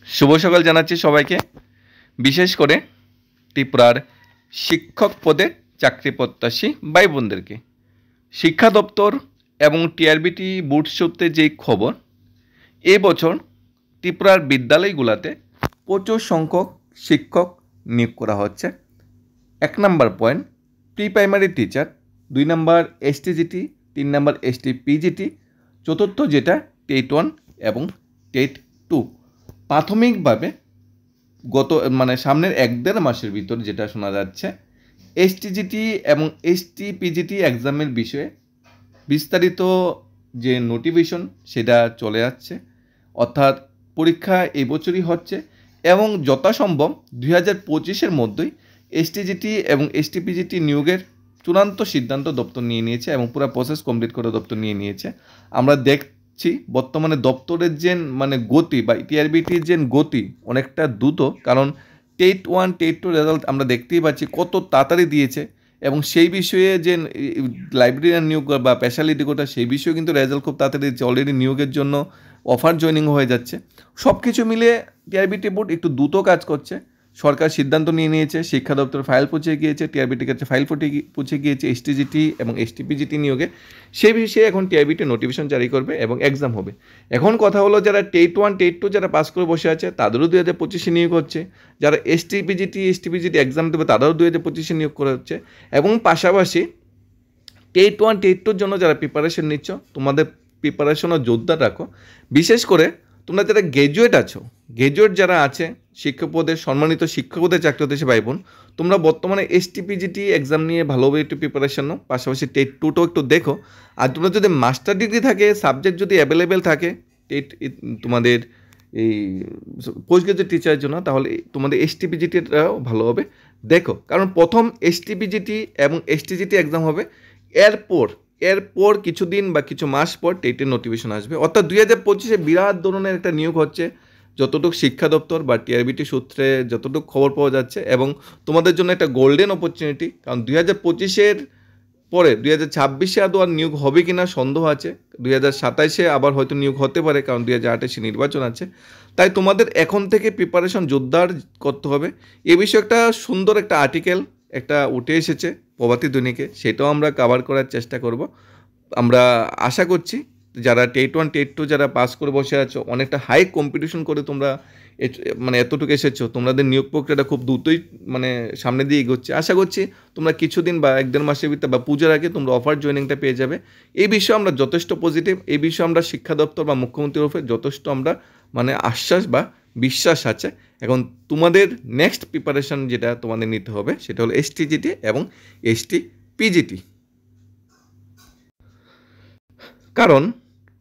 শুভ সকাল জানাচ্ছি সবাইকে, বিশেষ করে ত্রিপুরার শিক্ষক পদে চাকরি প্রত্যাশী ভাই বোনদেরকে। শিক্ষা দপ্তর এবং টিআরবিটি বোর্ড সূত্রে যেই খবর, এবছর ত্রিপুরার বিদ্যালয়গুলোতে প্রচুর সংখ্যক শিক্ষক নিয়োগ করা হচ্ছে। 1 নম্বর পয়েন্ট প্রি প্রাইমারি টিচার, 2 নম্বর এসটিজিটি, 3 নম্বর এসটিপিজিটি, চতুর্থ যেটা টেট 1 এবং টেট 2। প্রাথমিকভাবে সামনের 1-1.5 মাসের ভিতর যেটা শোনা যাচ্ছে, এসটিজিটি এবং এসটিপিজিটি এক্সামের বিষয়ে বিস্তারিত যে নোটিফিকেশন সেটা চলে যাচ্ছে, অর্থাৎ পরীক্ষা এই বছরই হচ্ছে এবং যথাসম্ভব 2025-এর মধ্যেই এসটিজিটি এবং এসটিপিজিটি নিয়োগের চূড়ান্ত সিদ্ধান্ত দপ্তর নিয়ে নিয়েছে এবং পুরো প্রসেস কমপ্লিট করে দপ্তর নিয়ে নিয়েছে। আমরা দেখছি বর্তমানে দপ্তরের যে গতি বা টিআরবিটির যে গতি অনেকটা দ্রুত, কারণ টেট 1 টেট 2 রেজাল্ট আমরা দেখতেই পাচ্ছি কত তাড়াতাড়ি দিয়েছে এবং সেই বিষয়ে যে লাইব্রেরিয়ান নিয়োগ বা স্পেশালিটি কোটা সেই বিষয়ে কিন্তু রেজাল্ট খুব তাড়াতাড়ি দিচ্ছে। অলরেডি নিয়োগের জন্য অফার জয়েনিং হয়ে যাচ্ছে। সব কিছু মিলিয়ে টিআরবিটি বোর্ড একটু দ্রুত কাজ করছে। সরকার সিদ্ধান্ত নিয়ে নিয়েছে, শিক্ষা দপ্তর ফাইল পৌঁছে গিয়েছে, টিআরবিটির কাছে ফাইল পৌঁছে গিয়েছে এসটিজিটি এবং এসটিপিজিটি নিয়োগে। সেই বিষয়ে এখন টিআরবিটি নোটিফিকেশন জারি করবে এবং এক্সাম হবে। এখন কথা হলো, যারা টেট 1 টেট 2 যারা পাস করে বসে আছে তাদেরও 2025-এ নিয়োগ হচ্ছে, যারা এসটিপিজিটি এক্সাম দেবে তাদেরও 2025-এ নিয়োগ করা হচ্ছে এবং পাশাপাশি টেট 1 টেট 2-র জন্য যারা প্রিপারেশন নিচ্ছ, তোমাদের প্রিপারেশনও জোরদার রাখো। বিশেষ করে তোমরা যারা গ্র্যাজুয়েট আছো, গ্র্যাজুয়েট যারা আছে শিক্ষক পদে, সম্মানিত শিক্ষক পদে চাকরি হতেছে ভাই বোন, তোমরা বর্তমানে এসটিপিজিটি এক্সাম নিয়ে ভালোভাবে একটু প্রিপারেশন নাও, পাশাপাশি টেট 2টাও একটু দেখো। আর তোমরা যদি মাস্টার ডিগ্রি থাকে, সাবজেক্ট যদি অ্যাভেলেবেল থাকে টেট তোমাদের এই পোস্ট গ্রাজুয়েট টিচারের জন্য, তাহলে তোমাদের এসটিপিজিটিটাও ভালোভাবে দেখো, কারণ প্রথম এসটিপিজিটি এবং এসটিজিটি এক্সাম হবে, এরপর কিছুদিন বা কিছু মাস পর টেটের নোটিফিকেশন আসবে। অর্থাৎ 2025-এ বিরাট ধরনের একটা নিয়োগ হচ্ছে, যতটুকু শিক্ষা দপ্তর বা টিআরবিটি সূত্রে যতটুকু খবর পাওয়া যাচ্ছে, এবং তোমাদের জন্য একটা গোল্ডেন অপরচুনিটি। কারণ 2025-এর পরে 2026-এ আদৌ আর নিয়োগ হবে কিনা সন্দেহ আছে, 2027-এ আবার হয়তো নিয়োগ হতে পারে, কারণ 2028-এ নির্বাচন আছে। তাই তোমাদের এখন থেকে প্রিপারেশন জোরদার করতে হবে। এ বিষয়ে একটা সুন্দর একটা আর্টিকেল একটা উঠে এসেছে প্রভাতী দৈনিকে, সেটাও আমরা কভার করার চেষ্টা করব। আমরা আশা করছি যারা টেট 1 টেট 2 যারা পাস করে বসে আছো, অনেকটা হাই কম্পিটিশন করে তোমরা এতটুকু এসেছো, তোমাদের নিয়োগ প্রক্রিয়াটা খুব দ্রুতই সামনে দিয়ে এগোচ্ছে। আশা করছি তোমরা কিছুদিন বা 1-1.5 মাসের ভিতরে বা পূজার আগে তোমরা অফার জয়েনিংটা পেয়ে যাবে। এই বিষয়ে আমরা যথেষ্ট পজিটিভ, এই বিষয়ে আমরা শিক্ষা দপ্তর বা মুখ্যমন্ত্রীর উপরে যথেষ্ট আমরা আশ্বাস বা বিশ্বাস আছে। এখন তোমাদের নেক্সট প্রিপারেশন যেটা তোমাদের নিতে হবে সেটা হলো এসটিজিটি এবং এসটিপিজিটি। কারণ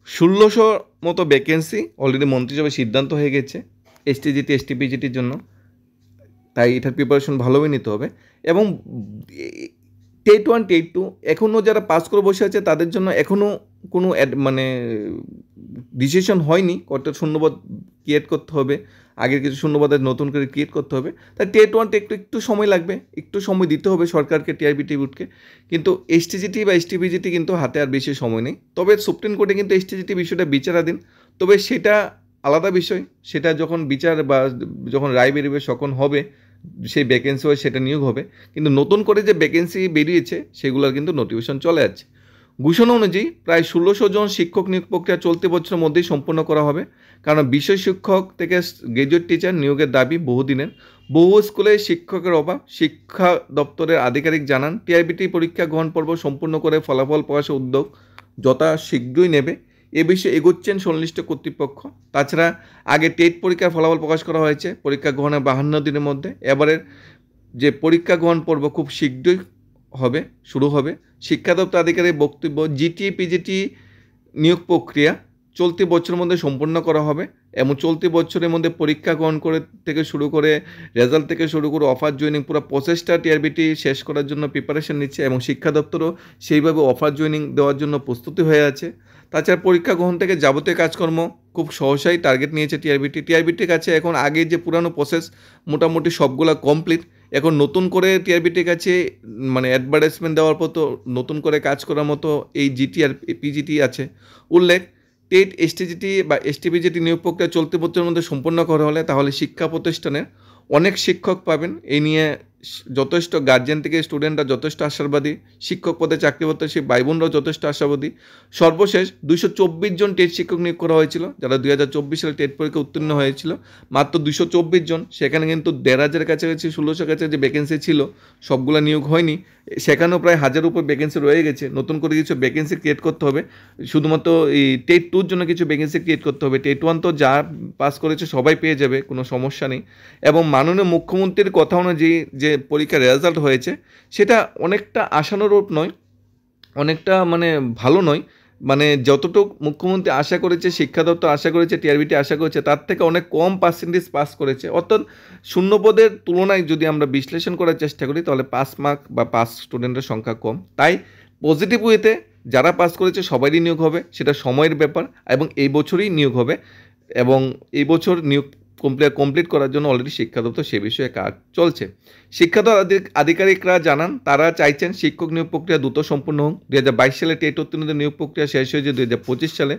1600 মতো ভ্যাকেন্সি অলরেডি মন্ত্রিসভায় সিদ্ধান্ত হয়ে গেছে এসটিজিটি এসটিপিজিটির জন্য, তাই এটার প্রিপারেশন ভালোভাবে নিতে হবে। এবং টেট 1 টেট 2 এখনও যারা পাস করে বসে আছে তাদের জন্য এখনও কোনো ডিসিশন হয়নি, কত শূন্যপদ ক্রিয়েট করতে হবে, আগের কিছু শূন্যপদের নতুন করে ক্রিয়েট করতে হবে। তাই টেট 1 টেট 2 একটু সময় লাগবে, একটু সময় দিতে হবে সরকারকে, টিআরবিটি বোর্ডকে। কিন্তু এসটিজিটি বা এসটিপিজিটি কিন্তু হাতে আর বেশি সময় নেই। তবে সুপ্রিম কোর্টে কিন্তু এসটিজিটি বিষয়টা বিচারাধীন, তবে সেটা আলাদা বিষয়, সেটা যখন বিচার বা যখন রায় বেরোবে তখন হবে, সেই ভ্যাকেন্সি হয় সেটা নিয়োগ হবে। কিন্তু নতুন করে যে ভ্যাকেন্সি বেরিয়েছে সেগুলোর কিন্তু নোটিফিকেশন চলে যাচ্ছে। ঘোষণা অনুযায়ী প্রায় 1600 জন শিক্ষক নিয়োগ প্রক্রিয়া চলতি বছরের মধ্যেই সম্পন্ন করা হবে, কারণ বিষয় শিক্ষক থেকে গ্র্যাজুয়েট টিচার নিয়োগের দাবি বহুদিনের। বহু স্কুলে শিক্ষকের অভাব। শিক্ষা দপ্তরের আধিকারিক জানান, টিআরবিটি পরীক্ষা গ্রহণ পর্ব সম্পূর্ণ করে ফলাফল প্রকাশের উদ্যোগ যথা শীঘ্রই নেবে, এ বিষয়ে এগোচ্ছেন সংশ্লিষ্ট কর্তৃপক্ষ। তাছাড়া আগে টেট পরীক্ষার ফলাফল প্রকাশ করা হয়েছে পরীক্ষা গ্রহণের 52 দিনের মধ্যে, এবারের যে পরীক্ষা গ্রহণ পর্ব খুব শীঘ্রই শুরু হবে। শিক্ষা দপ্তর আধিকারিক বক্তব্য, জিটি পিজিটি নিয়োগ প্রক্রিয়া চলতি বছরের মধ্যে সম্পন্ন করা হবে এবং চলতি বছরের মধ্যে পরীক্ষা গ্রহণ থেকে শুরু করে রেজাল্ট থেকে শুরু করে অফার জয়েনিং পুরো প্রসেসটা টিআরবিটি শেষ করার জন্য প্রিপারেশন নিচ্ছে এবং শিক্ষা দপ্তরও সেইভাবে অফার জয়েনিং দেওয়ার জন্য প্রস্তুতি হয়ে আছে। তাছাড়া পরীক্ষা গ্রহণ থেকে যাবতীয় কাজকর্ম খুব সহসাই টার্গেট নিয়েছে টিআরবিটির কাছে। এখন আগে যে পুরানো প্রসেস মোটামুটি সবগুলা কমপ্লিট, এখন নতুন করে টিআরবিটির কাছে অ্যাডভার্টাইজমেন্ট দেওয়ার মতো, নতুন করে কাজ করার মতো এই জিটি আর পিজিটি আছে। উল্লেখ, টেট এসটিজিটি বা এসটিপিজিটি নিয়োগ প্রক্রিয়া চলতি বছরের মধ্যে সম্পন্ন করা হলে তাহলে শিক্ষা প্রতিষ্ঠানের অনেক শিক্ষক পাবেন। এই নিয়ে যথেষ্ট গার্জিয়ান থেকে স্টুডেন্টরা যথেষ্ট আশাবাদী, শিক্ষক পদে চাকরি প্রত্যাশী ভাই বোনরাও যথেষ্ট আশাবাদী। সর্বশেষ 224 জন টেট শিক্ষক নিয়োগ করা হয়েছিল, যারা 2024 সালে টেট পরীক্ষা উত্তীর্ণ হয়েছিল, মাত্র 224 জন। সেখানে কিন্তু 1,500 কাছাকাছি 1600 কাছাকাছি ভ্যাকেন্সি ছিল, সবগুলো নিয়োগ হয়নি। সেখানেও প্রায় 1000 উপর ভ্যাকেন্সি রয়ে গেছে। নতুন করে কিছু ভ্যাকেন্সি ক্রিয়েট করতে হবে, শুধুমাত্র এই টেট 2-র জন্য কিছু ভ্যাকেন্সি ক্রিয়েট করতে হবে। টেট 1 তো যা পাস করেছে সবাই পেয়ে যাবে, কোনো সমস্যা নেই। এবং মাননীয় মুখ্যমন্ত্রীর কথা অনুযায়ী যে পরীক্ষার রেজাল্ট হয়েছে সেটা অনেকটা আশানুরূপ নয়, অনেকটা মানে ভালো নয়। মানে যতটুকু মুখ্যমন্ত্রী আশা করেছে, শিক্ষা দপ্তর আশা করেছে, টিআরবিটি আশা করেছে, তার থেকে অনেক কম পার্সেন্টেজ পাস করেছে। অর্থাৎ শূন্যপদের তুলনায় যদি আমরা বিশ্লেষণ করার চেষ্টা করি তাহলে পাস মার্ক বা পাস স্টুডেন্টের সংখ্যা কম। তাই পজিটিভ ওয়েতে যারা পাস করেছে সবারই নিয়োগ হবে, সেটা সময়ের ব্যাপার, এবং এই বছরই নিয়োগ হবে। এবং এই বছর নিয়োগ কমপ্লিট করার জন্য অলরেডি শিক্ষা দপ্তর সে বিষয়ে কাজ চলছে। শিক্ষা দপ্তর আধিকারিকরা জানান তারা চাইছেন শিক্ষক নিয়োগ প্রক্রিয়া দ্রুত সম্পূর্ণ হোক। 2022 সালে টেট উত্তীর্ণদের নিয়োগ প্রক্রিয়া শেষ হয়েছে 2025 সালে।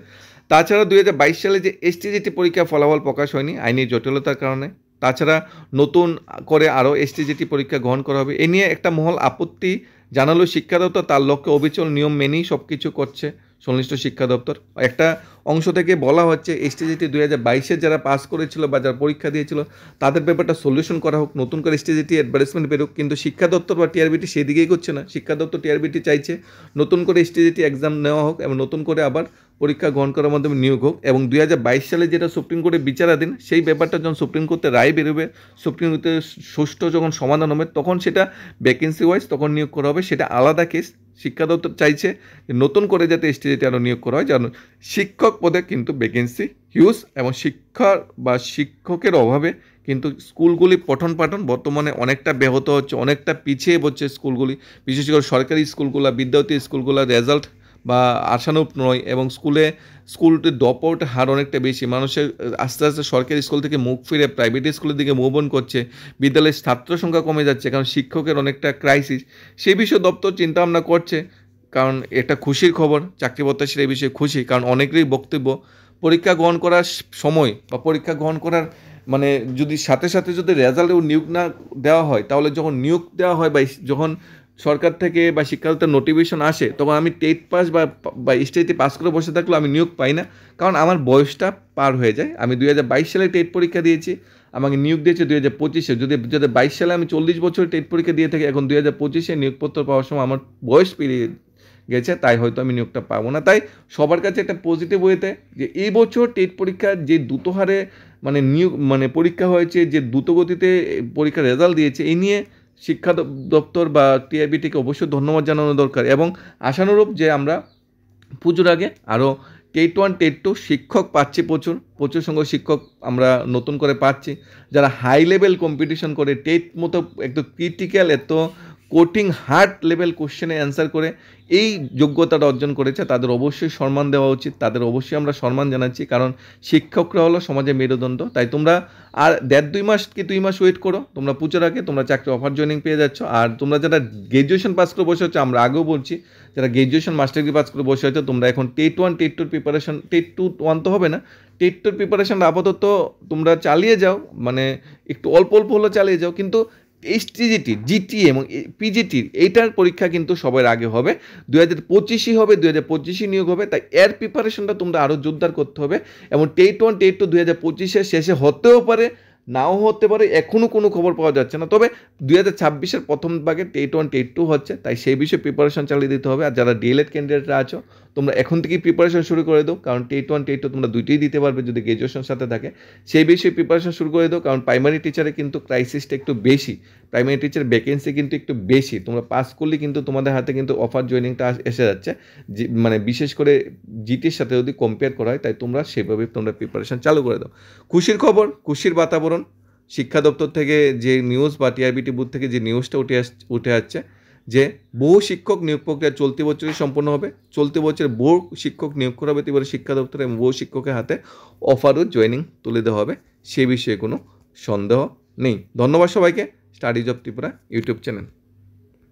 তাছাড়া 2022 সালে যে এসটিজিটি পরীক্ষা ফলাফল প্রকাশ হয়নি আইনি জটিলতার কারণে। তাছাড়া নতুন করে আরও এসটিজিটি পরীক্ষা গ্রহণ করা হবে, এ নিয়ে একটা মহল আপত্তি জানালো শিক্ষা দপ্তর তার লক্ষ্যে অবিচল নিয়ম মেনেই সব কিছু করছে সংশ্লিষ্ট শিক্ষা দপ্তর। একটা অংশ থেকে বলা হচ্ছে এসটিজিটি 2022-এ যারা পাস করেছিল বা যারা পরীক্ষা দিয়েছিল তাদের ব্যাপারটা সলিউশন করা হোক, নতুন করে এসটিজিটি অ্যাডভার্টাইজমেন্ট বেরোক। কিন্তু শিক্ষা দপ্তর বা টিআরবিটি সেদিকেই করছে না। শিক্ষা দপ্তর টিআরবিটি চাইছে নতুন করে এসটিজিটি এক্সাম নেওয়া হোক এবং নতুন করে আবার পরীক্ষা গ্রহণ করার মাধ্যমে নিয়োগ হোক। এবং 2022 সালে যেটা সুপ্রিম কোর্টে বিচারাধীন, সেই ব্যাপারটা যখন সুপ্রিম কোর্টে রায় বেরোবে, সুপ্রিম কোর্টে সুষ্ঠু যখন সমাধান হবে, তখন সেটা ভ্যাকেন্সি ওয়াইজ তখন নিয়োগ করা হবে, সেটা আলাদা কেস। শিক্ষা দপ্তর চাইছে নতুন করে যাতে এসটিজিটি আরও নিয়োগ করা হয়, যেন শিক্ষক পদে কিন্তু ভ্যাকেন্সি হিউজ, এবং শিক্ষার বা শিক্ষকের অভাবে কিন্তু স্কুলগুলি পঠন পাঠন বর্তমানে অনেকটা ব্যাহত হচ্ছে, অনেকটা পিছিয়ে পড়ছে স্কুলগুলি, বিশেষ করে সরকারি স্কুলগুলো, বিদ্যার্থী স্কুলগুলোর রেজাল্ট বা আশানুরূপ নয়, এবং স্কুলটির ড্রপ আউটের হার অনেকটা বেশি। মানুষের আস্তে আস্তে সরকারি স্কুল থেকে মুখ ফিরে প্রাইভেট স্কুলের দিকে মুভ অন করছে, বিদ্যালয়ের ছাত্র সংখ্যা কমে যাচ্ছে, কারণ শিক্ষকের অনেকটা ক্রাইসিস। সেই বিষয়ে দপ্তর চিন্তাভাবনা করছে, কারণ একটা খুশির খবর, চাকরি প্রত্যাশীরা এই বিষয়ে খুশি, কারণ অনেকেরই বক্তব্য পরীক্ষা গ্রহণ করার সময় বা পরীক্ষা গ্রহণ করার মানে যদি সাথে সাথে যদি রেজাল্টেও নিয়োগ না দেওয়া হয়, তাহলে যখন নিয়োগ দেওয়া হয় বা যখন সরকার থেকে বা শিক্ষা দপ্তর নোটিফিকেশন আসে, তখন আমি টেট পাস বা এসটিজিটি পাস করে বসে থাকলেও আমি নিয়োগ পাই না, কারণ আমার বয়সটা পার হয়ে যায়। আমি 2022 সালে টেট পরীক্ষা দিয়েছি, আমাকে নিয়োগ দিয়েছে 2025-এ। যদি 2022 সালে আমি 40 বছর টেট পরীক্ষা দিয়ে থাকি, এখন 2025-এ নিয়োগপত্র পাওয়ার সময় আমার বয়স পেরিয়ে গেছে, তাই হয়তো আমি নিয়োগটা পাবো না। তাই সবার কাছে একটা পজিটিভ ওয়েতে যে এই বছর টেট পরীক্ষার যে দ্রুত হারে মানে নিয়োগ মানে পরীক্ষা হয়েছে, যে দ্রুতগতিতে পরীক্ষার রেজাল্ট দিয়েছে, এই নিয়ে শিক্ষা দপ্তর বা টিআরবিটিকে অবশ্যই ধন্যবাদ জানানো দরকার। এবং আশানুরূপ যে আমরা পুজোর আগে আরও টেট 1 টেট 2 শিক্ষক পাচ্ছি, প্রচুর সংখ্যক শিক্ষক আমরা নতুন করে পাচ্ছি, যারা হাই লেভেল কম্পিটিশন করে টেট মতো একটু ক্রিটিক্যাল এত কোটিং হার্ড লেভেল কোশ্চেনে অ্যান্সার করে এই যোগ্যতাটা অর্জন করেছে, তাদের অবশ্যই সম্মান দেওয়া উচিত, তাদের অবশ্যই আমরা সম্মান জানাচ্ছি, কারণ শিক্ষকরা হলো সমাজের মেরুদণ্ড। তাই তোমরা আর 1.5-2 মাস কি 2 মাস ওয়েট করো, তোমরা পুজোর আগে তোমরা চাকরি অফার জয়েনিং পেয়ে যাচ্ছ। আর তোমরা যারা গ্র্যাজুয়েশন পাস করে বসে হচ্ছে, আমরা আগেও বলছি, যারা গ্র্যাজুয়েশন মাস্টার ডিগ্রি পাস করে বসে হচ্ছে, তোমরা এখন টেট 1 টেট 2 প্রিপারেশন, টেট 2 1 তো হবে না, টেট 2 প্রিপারেশনটা আপাতত তোমরা চালিয়ে যাও, মানে একটু অল্প অল্প হলেও চালিয়ে যাও। কিন্তু এসটিজিটি, জিটি এবং পিজিটির এইটার পরীক্ষা কিন্তু সবার আগে হবে, 2025-ই হবে, 2025-ই নিয়োগ হবে। তাই এর প্রিপারেশনটা তোমরা আরও জোরদার করতে হবে। এবং টেট 1 টেট 2 2025-এর শেষে হতেও পারে, নাও হতে পারে, এখনও কোনো খবর পাওয়া যাচ্ছে না। তবে 2026-এর প্রথম ভাগে টেট 1 টেট 2 হচ্ছে, তাই সেই বিষয়ে প্রিপারেশন চালিয়ে দিতে হবে। আর যারা ডিএলএড ক্যান্ডিডেটরা আছো, তোমরা এখন থেকেই প্রিপারেশন শুরু করে দাও, কারণ টেট 1 টেট 2 তোমরা দুইটাই দিতে পারবে যদি গ্র্যাজুয়েশনের সাথে থাকে। সেই বিষয়ে প্রিপারেশন শুরু করে দাও, কারণ প্রাইমারি টিচারে কিন্তু ক্রাইসিসটা একটু বেশি, প্রাইমারি টিচার ভ্যাকেন্সি কিন্তু একটু বেশি। তোমরা পাস করলে কিন্তু তোমাদের হাতে কিন্তু অফার জয়েনিংটা এসে যাচ্ছে, মানে বিশেষ করে জিটির সাথে যদি কম্পেয়ার করা হয়। তাই তোমরা সেভাবে তোমরা প্রিপারেশন চালু করে দাও। খুশির খবর, খুশির বাতাবরণ, শিক্ষা দপ্তর থেকে যে নিউজ বা টিআরবিটি বুথ থেকে যে নিউজটা উঠে আসছে যে বহু শিক্ষক নিয়োগ প্রক্রিয়া চলতি বছরই সম্পন্ন হবে, চলতি বছরে বহু শিক্ষক নিয়োগ করা হবে এবারে শিক্ষা দপ্তরে, এবং বহু শিক্ষকের হাতে অফারও জয়েনিং তুলে দেওয়া হবে, সে বিষয়ে কোনো সন্দেহ নেই। ধন্যবাদ সবাইকে। Studies of Tripura YouTube channel.